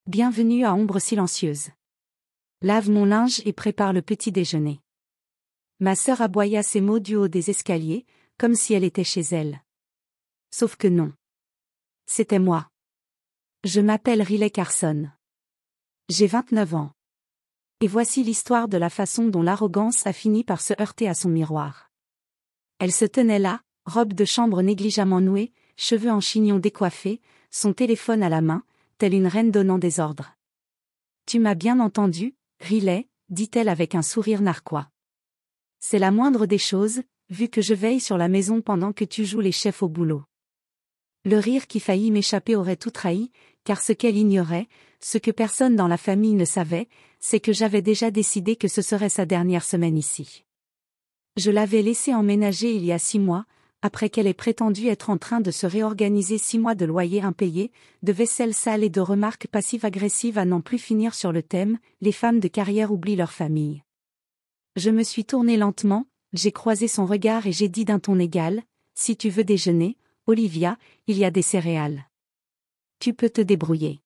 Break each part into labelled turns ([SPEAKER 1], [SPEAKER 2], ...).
[SPEAKER 1] Bienvenue à Ombre silencieuse. Lave mon linge et prépare le petit déjeuner. Ma sœur aboya ces mots du haut des escaliers, comme si elle était chez elle. Sauf que non. C'était moi. Je m'appelle Riley Carson. J'ai 29 ans. Et voici l'histoire de la façon dont l'arrogance a fini par se heurter à son miroir. Elle se tenait là, robe de chambre négligemment nouée, cheveux en chignon décoiffés, son téléphone à la main, telle une reine donnant des ordres. « Tu m'as bien entendu, Riley », dit-elle avec un sourire narquois. « C'est la moindre des choses, vu que je veille sur la maison pendant que tu joues les chefs au boulot. » Le rire qui faillit m'échapper aurait tout trahi, car ce qu'elle ignorait, ce que personne dans la famille ne savait, c'est que j'avais déjà décidé que ce serait sa dernière semaine ici. Je l'avais laissée emménager il y a 6 mois, après qu'elle ait prétendu être en train de se réorganiser 6 mois de loyer impayé, de vaisselle sale et de remarques passives-agressives à n'en plus finir sur le thème « Les femmes de carrière oublient leur famille ». Je me suis tournée lentement, j'ai croisé son regard et j'ai dit d'un ton égal « Si tu veux déjeuner, Olivia, il y a des céréales. Tu peux te débrouiller. »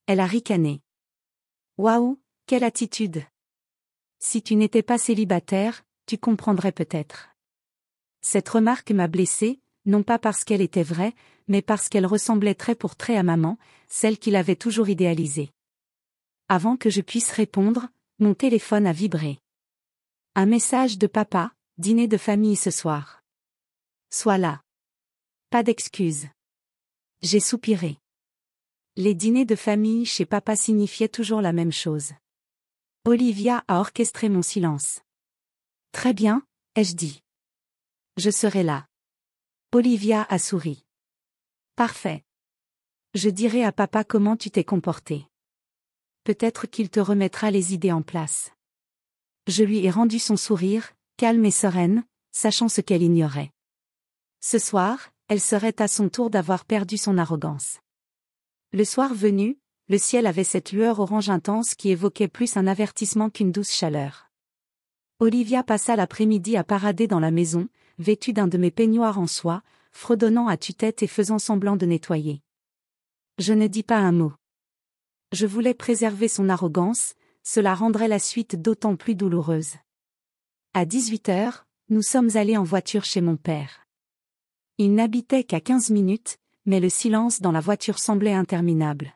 [SPEAKER 1] Elle a ricané. « Waouh, quelle attitude ! Si tu n'étais pas célibataire, tu comprendrais peut-être. » Cette remarque m'a blessée, non pas parce qu'elle était vraie, mais parce qu'elle ressemblait trait pour trait à maman, celle qu'il avait toujours idéalisée. Avant que je puisse répondre, mon téléphone a vibré. Un message de papa, dîner de famille ce soir. Sois là. Pas d'excuses. J'ai soupiré. Les dîners de famille chez papa signifiaient toujours la même chose. Olivia a orchestré mon silence. Très bien, ai-je dit. Je serai là. Olivia a souri. Parfait. Je dirai à papa comment tu t'es comporté. Peut-être qu'il te remettra les idées en place. Je lui ai rendu son sourire, calme et sereine, sachant ce qu'elle ignorait. Ce soir, elle serait à son tour d'avoir perdu son arrogance. Le soir venu, le ciel avait cette lueur orange intense qui évoquait plus un avertissement qu'une douce chaleur. Olivia passa l'après-midi à parader dans la maison, vêtue d'un de mes peignoirs en soie, fredonnant à tue-tête et faisant semblant de nettoyer. Je ne dis pas un mot. Je voulais préserver son arrogance, cela rendrait la suite d'autant plus douloureuse. À 18h, nous sommes allés en voiture chez mon père. Il n'habitait qu'à 15 minutes, mais le silence dans la voiture semblait interminable.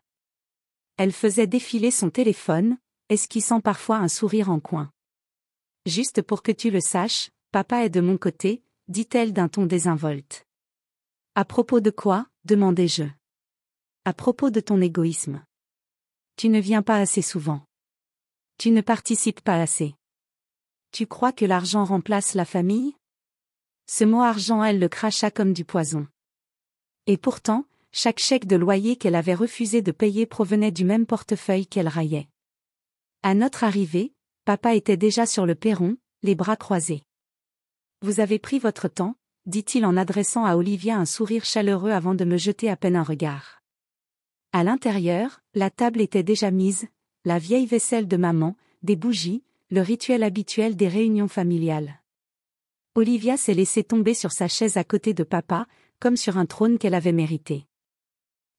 [SPEAKER 1] Elle faisait défiler son téléphone, esquissant parfois un sourire en coin. « Juste pour que tu le saches, papa est de mon côté », dit-elle d'un ton désinvolte. « À propos de quoi ?» demandai-je. « À propos de ton égoïsme. Tu ne viens pas assez souvent. Tu ne participes pas assez. Tu crois que l'argent remplace la famille ?» Ce mot argent, elle le cracha comme du poison. Et pourtant, chaque chèque de loyer qu'elle avait refusé de payer provenait du même portefeuille qu'elle raillait. À notre arrivée, papa était déjà sur le perron, les bras croisés. « Vous avez pris votre temps », dit-il en adressant à Olivia un sourire chaleureux avant de me jeter à peine un regard. À l'intérieur, la table était déjà mise, la vieille vaisselle de maman, des bougies, le rituel habituel des réunions familiales. Olivia s'est laissée tomber sur sa chaise à côté de papa, comme sur un trône qu'elle avait mérité.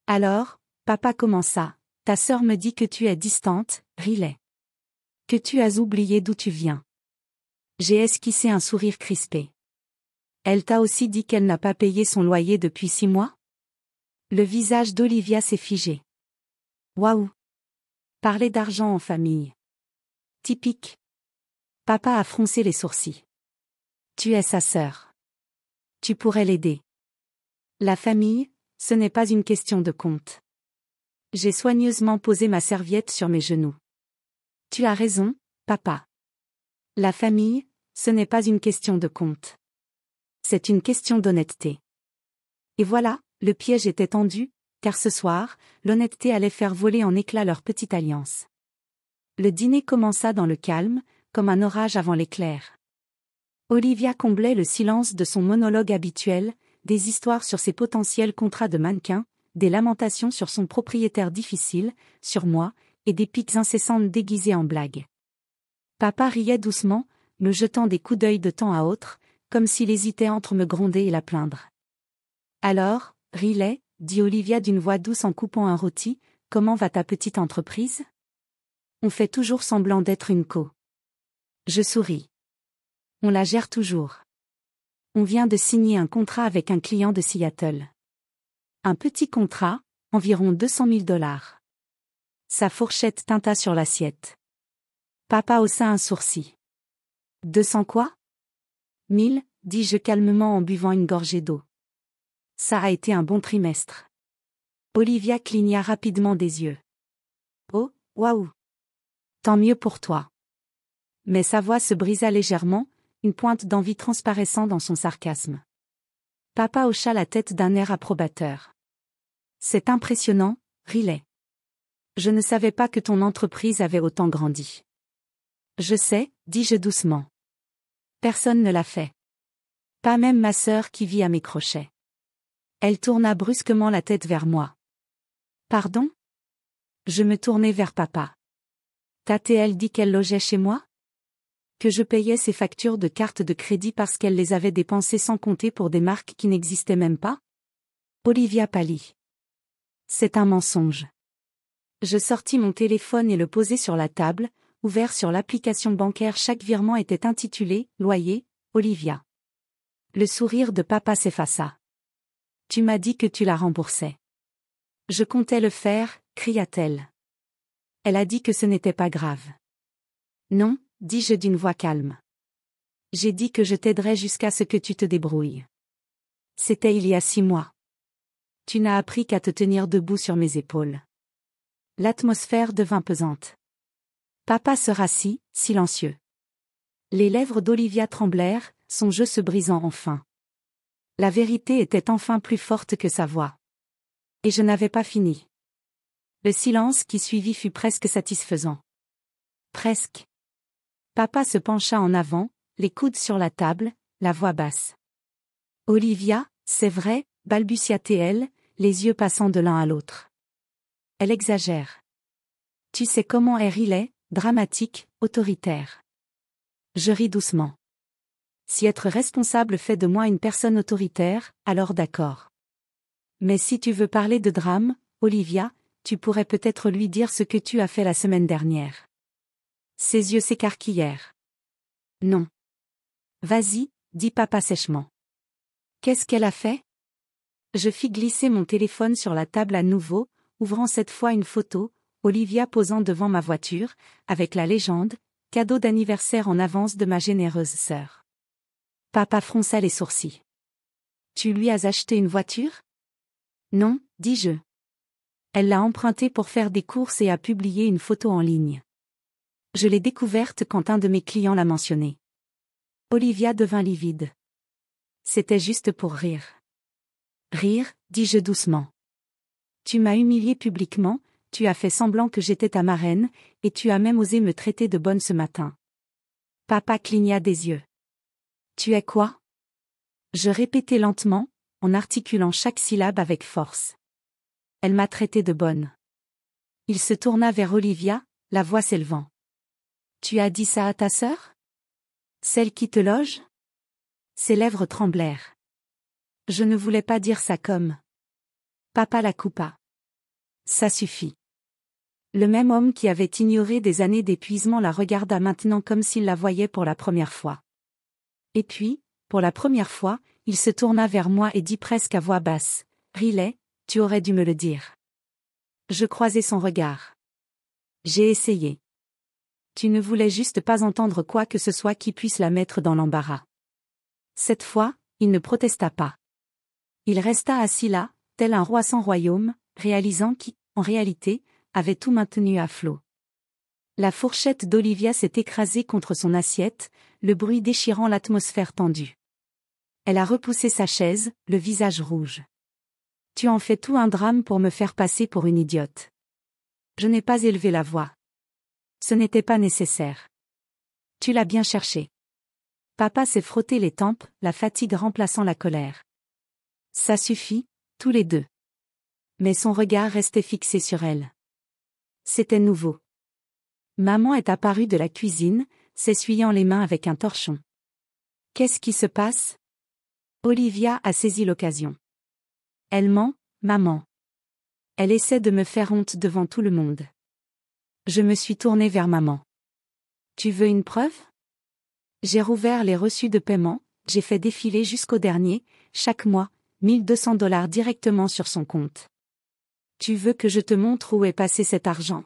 [SPEAKER 1] Alors, papa commença, « Ta sœur me dit que tu es distante, Riley. Que tu as oublié d'où tu viens. » J'ai esquissé un sourire crispé. « Elle t'a aussi dit qu'elle n'a pas payé son loyer depuis 6 mois ?» Le visage d'Olivia s'est figé. Waouh! Parler d'argent en famille. Typique. Papa a froncé les sourcils. Tu es sa sœur. Tu pourrais l'aider. La famille, ce n'est pas une question de compte. J'ai soigneusement posé ma serviette sur mes genoux. Tu as raison, papa. La famille, ce n'est pas une question de compte. C'est une question d'honnêteté. Et voilà, le piège était tendu, car ce soir, l'honnêteté allait faire voler en éclats leur petite alliance. Le dîner commença dans le calme, comme un orage avant l'éclair. Olivia comblait le silence de son monologue habituel, des histoires sur ses potentiels contrats de mannequin, des lamentations sur son propriétaire difficile, sur moi, et des piques incessantes déguisées en blagues. Papa riait doucement, me jetant des coups d'œil de temps à autre, comme s'il hésitait entre me gronder et la plaindre. « Alors, Riley » dit Olivia d'une voix douce en coupant un rôti, comment va ta petite entreprise? On fait toujours semblant d'être une co. Je souris. On la gère toujours. On vient de signer un contrat avec un client de Seattle. Un petit contrat, environ 200 000 $. Sa fourchette tinta sur l'assiette. Papa haussa un sourcil. 200 quoi? 1000, dis-je calmement en buvant une gorgée d'eau. Ça a été un bon trimestre. Olivia cligna rapidement des yeux. Oh, waouh! Tant mieux pour toi. Mais sa voix se brisa légèrement, une pointe d'envie transparaissant dans son sarcasme. Papa hocha la tête d'un air approbateur. C'est impressionnant, Riley. Je ne savais pas que ton entreprise avait autant grandi. Je sais, dis-je doucement. Personne ne l'a fait. Pas même ma sœur qui vit à mes crochets. Elle tourna brusquement la tête vers moi. Pardon? Je me tournai vers papa. T'a-t-elle dit qu'elle logeait chez moi? Que je payais ses factures de carte de crédit parce qu'elle les avait dépensées sans compter pour des marques qui n'existaient même pas? Olivia pâlit. C'est un mensonge. Je sortis mon téléphone et le posai sur la table, ouvert sur l'application bancaire. Chaque virement était intitulé « Loyer, Olivia ». Le sourire de papa s'effaça. Tu m'as dit que tu la remboursais. Je comptais le faire, cria-t-elle. Elle a dit que ce n'était pas grave. Non, dis-je d'une voix calme. J'ai dit que je t'aiderais jusqu'à ce que tu te débrouilles. C'était il y a 6 mois. Tu n'as appris qu'à te tenir debout sur mes épaules. L'atmosphère devint pesante. Papa se rassit, silencieux. Les lèvres d'Olivia tremblèrent, son jeu se brisant enfin. La vérité était enfin plus forte que sa voix. Et je n'avais pas fini. Le silence qui suivit fut presque satisfaisant. Presque. Papa se pencha en avant, les coudes sur la table, la voix basse. Olivia, c'est vrai, balbutia-t-elle, les yeux passant de l'un à l'autre. Elle exagère. Tu sais comment est Riley, dramatique, autoritaire. Je ris doucement. Si être responsable fait de moi une personne autoritaire, alors d'accord. Mais si tu veux parler de drame, Olivia, tu pourrais peut-être lui dire ce que tu as fait la semaine dernière. Ses yeux s'écarquillèrent. Non. Vas-y, dit papa sèchement. Qu'est-ce qu'elle a fait? Je fis glisser mon téléphone sur la table à nouveau, ouvrant cette fois une photo, Olivia posant devant ma voiture, avec la légende « Cadeau d'anniversaire en avance de ma généreuse sœur ». Papa fronça les sourcils. Tu lui as acheté une voiture? Non, dis-je. Elle l'a empruntée pour faire des courses et a publié une photo en ligne. Je l'ai découverte quand un de mes clients l'a mentionnée. Olivia devint livide. C'était juste pour rire. Rire, dis-je doucement. Tu m'as humilié publiquement, tu as fait semblant que j'étais ta marraine, et tu as même osé me traiter de bonne ce matin. Papa cligna des yeux. Tu es quoi? Je répétai lentement, en articulant chaque syllabe avec force. Elle m'a traité de bonne. Il se tourna vers Olivia, la voix s'élevant. Tu as dit ça à ta sœur? Celle qui te loge? Ses lèvres tremblèrent. Je ne voulais pas dire ça comme. Papa la coupa. Ça suffit. Le même homme qui avait ignoré des années d'épuisement la regarda maintenant comme s'il la voyait pour la première fois. Et puis, pour la première fois, il se tourna vers moi et dit presque à voix basse, « Riley, tu aurais dû me le dire. » Je croisai son regard. J'ai essayé. Tu ne voulais juste pas entendre quoi que ce soit qui puisse la mettre dans l'embarras. Cette fois, il ne protesta pas. Il resta assis là, tel un roi sans royaume, réalisant qui, en réalité, avait tout maintenu à flot. La fourchette d'Olivia s'est écrasée contre son assiette, le bruit déchirant l'atmosphère tendue. Elle a repoussé sa chaise, le visage rouge. Tu en fais tout un drame pour me faire passer pour une idiote. Je n'ai pas élevé la voix. Ce n'était pas nécessaire. Tu l'as bien cherché. Papa s'est frotté les tempes, la fatigue remplaçant la colère. Ça suffit, tous les deux. Mais son regard restait fixé sur elle. C'était nouveau. Maman est apparue de la cuisine, s'essuyant les mains avec un torchon. Qu'est-ce qui se passe? Olivia a saisi l'occasion. Elle ment, maman. Elle essaie de me faire honte devant tout le monde. Je me suis tournée vers maman. Tu veux une preuve? J'ai rouvert les reçus de paiement, j'ai fait défiler jusqu'au dernier, chaque mois, $1 200 directement sur son compte. Tu veux que je te montre où est passé cet argent?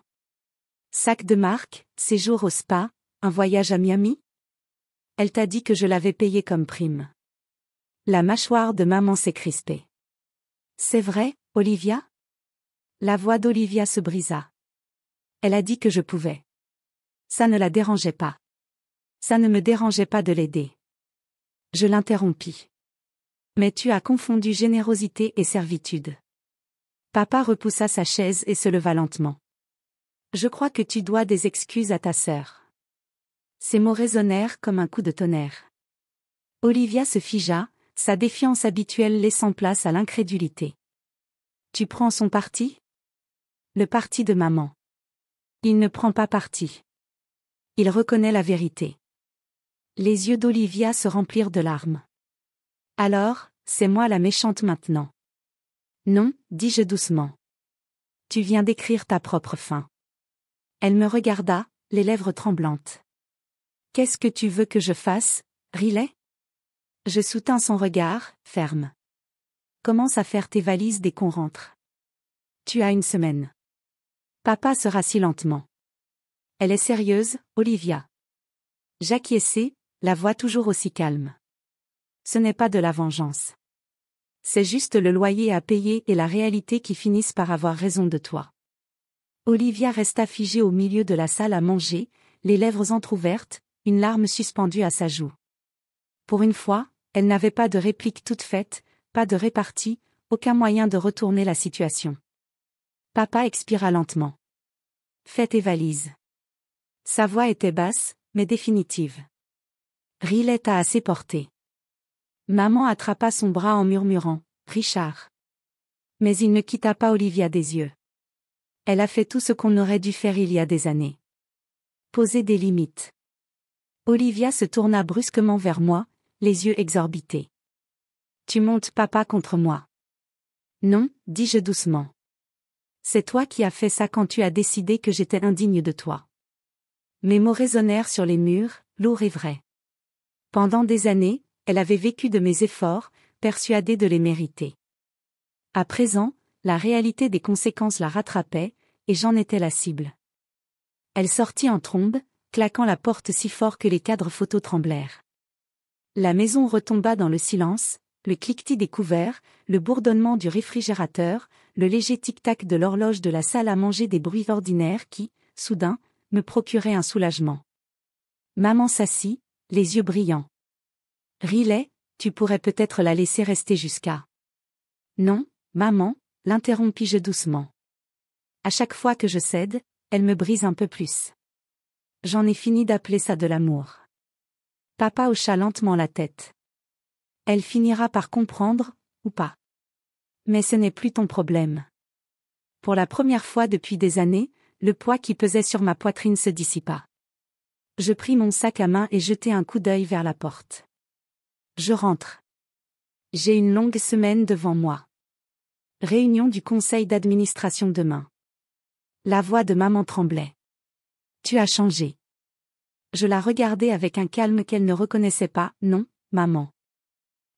[SPEAKER 1] Sac de marque, séjour au spa, un voyage à Miami? Elle t'a dit que je l'avais payé comme prime. La mâchoire de maman s'est crispée. C'est vrai, Olivia? La voix d'Olivia se brisa. Elle a dit que je pouvais. Ça ne la dérangeait pas. Ça ne me dérangeait pas de l'aider. Je l'interrompis. Mais tu as confondu générosité et servitude. Papa repoussa sa chaise et se leva lentement. Je crois que tu dois des excuses à ta sœur. Ces mots résonnèrent comme un coup de tonnerre. Olivia se figea, sa défiance habituelle laissant place à l'incrédulité. Tu prends son parti? Le parti de maman. Il ne prend pas parti. Il reconnaît la vérité. Les yeux d'Olivia se remplirent de larmes. Alors, c'est moi la méchante maintenant. Non, dis-je doucement. Tu viens d'écrire ta propre fin. Elle me regarda, les lèvres tremblantes. Qu'est-ce que tu veux que je fasse, Riley? Je soutins son regard, ferme. Commence à faire tes valises dès qu'on rentre. Tu as une semaine. Papa se rassit lentement. Elle est sérieuse, Olivia. J'acquiesçai, la voix toujours aussi calme. Ce n'est pas de la vengeance. C'est juste le loyer à payer et la réalité qui finissent par avoir raison de toi. Olivia resta figée au milieu de la salle à manger, les lèvres entr'ouvertes, une larme suspendue à sa joue. Pour une fois, elle n'avait pas de réplique toute faite, pas de répartie, aucun moyen de retourner la situation. Papa expira lentement. Fais tes valises. Sa voix était basse, mais définitive. Riley t'a assez porté. Maman attrapa son bras en murmurant, Richard. Mais il ne quitta pas Olivia des yeux. Elle a fait tout ce qu'on aurait dû faire il y a des années. Poser des limites. Olivia se tourna brusquement vers moi, les yeux exorbités. Tu montes papa contre moi. Non, dis-je doucement. C'est toi qui as fait ça quand tu as décidé que j'étais indigne de toi. Mes mots résonnèrent sur les murs, lourds et vrais. Pendant des années, elle avait vécu de mes efforts, persuadée de les mériter. À présent, la réalité des conséquences la rattrapait, et j'en étais la cible. Elle sortit en trombe, claquant la porte si fort que les cadres photos tremblèrent. La maison retomba dans le silence, le cliquetis des couverts, le bourdonnement du réfrigérateur, le léger tic-tac de l'horloge de la salle à manger, des bruits ordinaires qui, soudain, me procuraient un soulagement. Maman s'assit, les yeux brillants. Riley, tu pourrais peut-être la laisser rester jusqu'à... Non, maman, l'interrompis-je doucement. À chaque fois que je cède, elle me brise un peu plus. J'en ai fini d'appeler ça de l'amour. Papa hocha lentement la tête. Elle finira par comprendre, ou pas. Mais ce n'est plus ton problème. Pour la première fois depuis des années, le poids qui pesait sur ma poitrine se dissipa. Je pris mon sac à main et jetai un coup d'œil vers la porte. Je rentre. J'ai une longue semaine devant moi. Réunion du conseil d'administration demain. La voix de maman tremblait. Tu as changé. Je la regardais avec un calme qu'elle ne reconnaissait pas. Non, maman.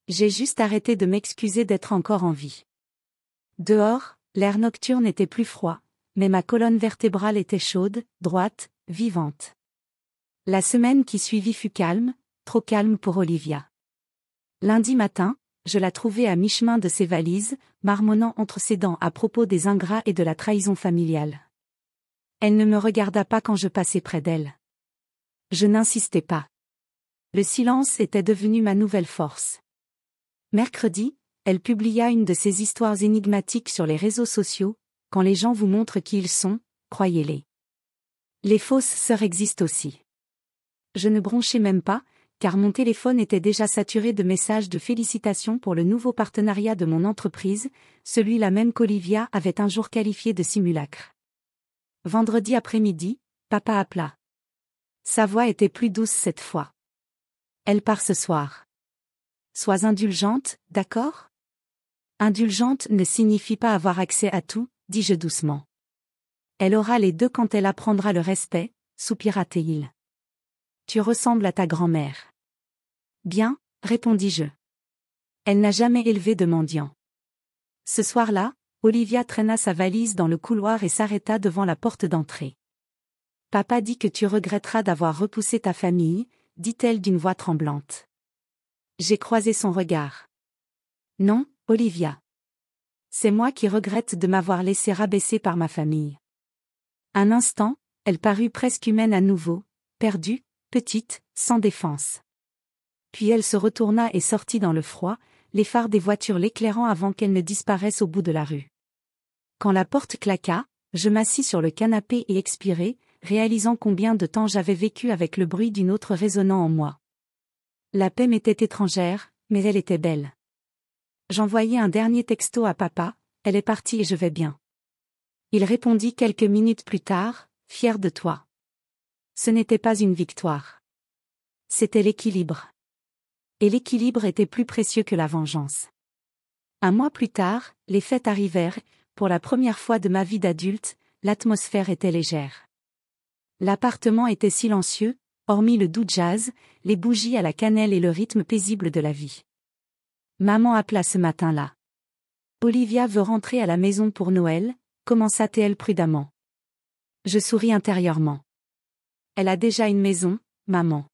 [SPEAKER 1] J'ai juste arrêté de m'excuser d'être encore en vie. Dehors, l'air nocturne était plus froid, mais ma colonne vertébrale était chaude, droite, vivante. La semaine qui suivit fut calme, trop calme pour Olivia. Lundi matin, je la trouvai à mi-chemin de ses valises, marmonnant entre ses dents à propos des ingrats et de la trahison familiale. Elle ne me regarda pas quand je passais près d'elle. Je n'insistais pas. Le silence était devenu ma nouvelle force. Mercredi, elle publia une de ces histoires énigmatiques sur les réseaux sociaux. Quand les gens vous montrent qui ils sont, croyez-les. Les fausses sœurs existent aussi. Je ne bronchais même pas, car mon téléphone était déjà saturé de messages de félicitations pour le nouveau partenariat de mon entreprise, celui-là même qu'Olivia avait un jour qualifié de simulacre. Vendredi après-midi, papa appela. Sa voix était plus douce cette fois. Elle part ce soir. Sois indulgente, d'accord? Indulgente ne signifie pas avoir accès à tout, dis-je doucement. Elle aura les deux quand elle apprendra le respect, soupira Théil. Tu ressembles à ta grand-mère. Bien, répondis-je. Elle n'a jamais élevé de mendiant. Ce soir-là, Olivia traîna sa valise dans le couloir et s'arrêta devant la porte d'entrée. Papa dit que tu regretteras d'avoir repoussé ta famille, dit-elle d'une voix tremblante. J'ai croisé son regard. Non, Olivia. C'est moi qui regrette de m'avoir laissé rabaisser par ma famille. Un instant, elle parut presque humaine à nouveau, perdue, petite, sans défense. Puis elle se retourna et sortit dans le froid, les phares des voitures l'éclairant avant qu'elle ne disparaisse au bout de la rue. Quand la porte claqua, je m'assis sur le canapé et expirai, réalisant combien de temps j'avais vécu avec le bruit d'une autre résonnant en moi. La paix m'était étrangère, mais elle était belle. J'envoyai un dernier texto à papa, elle est partie et je vais bien. Il répondit quelques minutes plus tard, fier de toi. Ce n'était pas une victoire. C'était l'équilibre. Et l'équilibre était plus précieux que la vengeance. Un mois plus tard, les fêtes arrivèrent, pour la première fois de ma vie d'adulte, l'atmosphère était légère. L'appartement était silencieux, hormis le doux jazz, les bougies à la cannelle et le rythme paisible de la vie. Maman appela ce matin-là. Olivia veut rentrer à la maison pour Noël, commença-t-elle prudemment. Je souris intérieurement. Elle a déjà une maison, maman.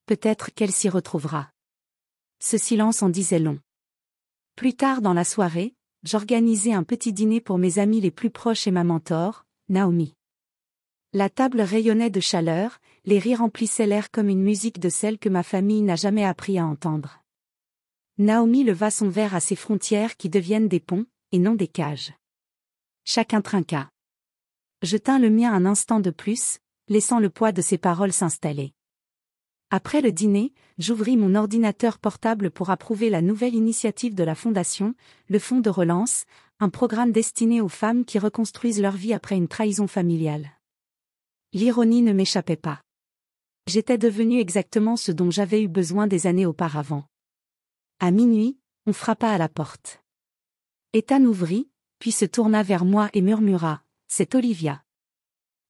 [SPEAKER 1] Peut-être qu'elle s'y retrouvera. Ce silence en disait long. Plus tard dans la soirée, j'organisai un petit dîner pour mes amis les plus proches et ma mentor, Naomi. La table rayonnait de chaleur, les rires remplissaient l'air comme une musique de celle que ma famille n'a jamais appris à entendre. Naomi leva son verre à ses frontières qui deviennent des ponts, et non des cages. Chacun trinqua. Je tins le mien un instant de plus, laissant le poids de ses paroles s'installer. Après le dîner, j'ouvris mon ordinateur portable pour approuver la nouvelle initiative de la Fondation, le Fonds de relance, un programme destiné aux femmes qui reconstruisent leur vie après une trahison familiale. L'ironie ne m'échappait pas. J'étais devenu exactement ce dont j'avais eu besoin des années auparavant. À minuit, on frappa à la porte. Ethan ouvrit, puis se tourna vers moi et murmura « C'est Olivia ».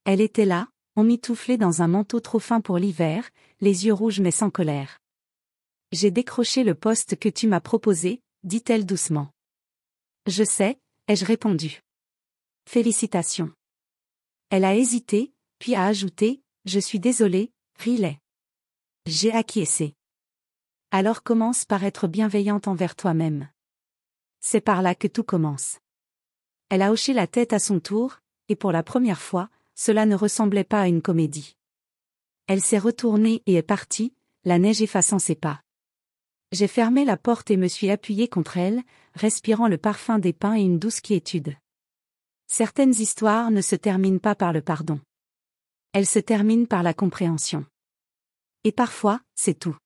[SPEAKER 1] Elle était là, emmitouflée dans un manteau trop fin pour l'hiver, les yeux rouges mais sans colère. « J'ai décroché le poste que tu m'as proposé », dit-elle doucement. « Je sais », ai-je répondu. « Félicitations. » Elle a hésité, puis a ajouté « Je suis désolée, Riley. » J'ai acquiescé. Alors commence par être bienveillante envers toi-même. C'est par là que tout commence. Elle a hoché la tête à son tour, et pour la première fois, cela ne ressemblait pas à une comédie. Elle s'est retournée et est partie, la neige effaçant ses pas. J'ai fermé la porte et me suis appuyée contre elle, respirant le parfum des pins et une douce quiétude. Certaines histoires ne se terminent pas par le pardon. Elles se terminent par la compréhension. Et parfois, c'est tout.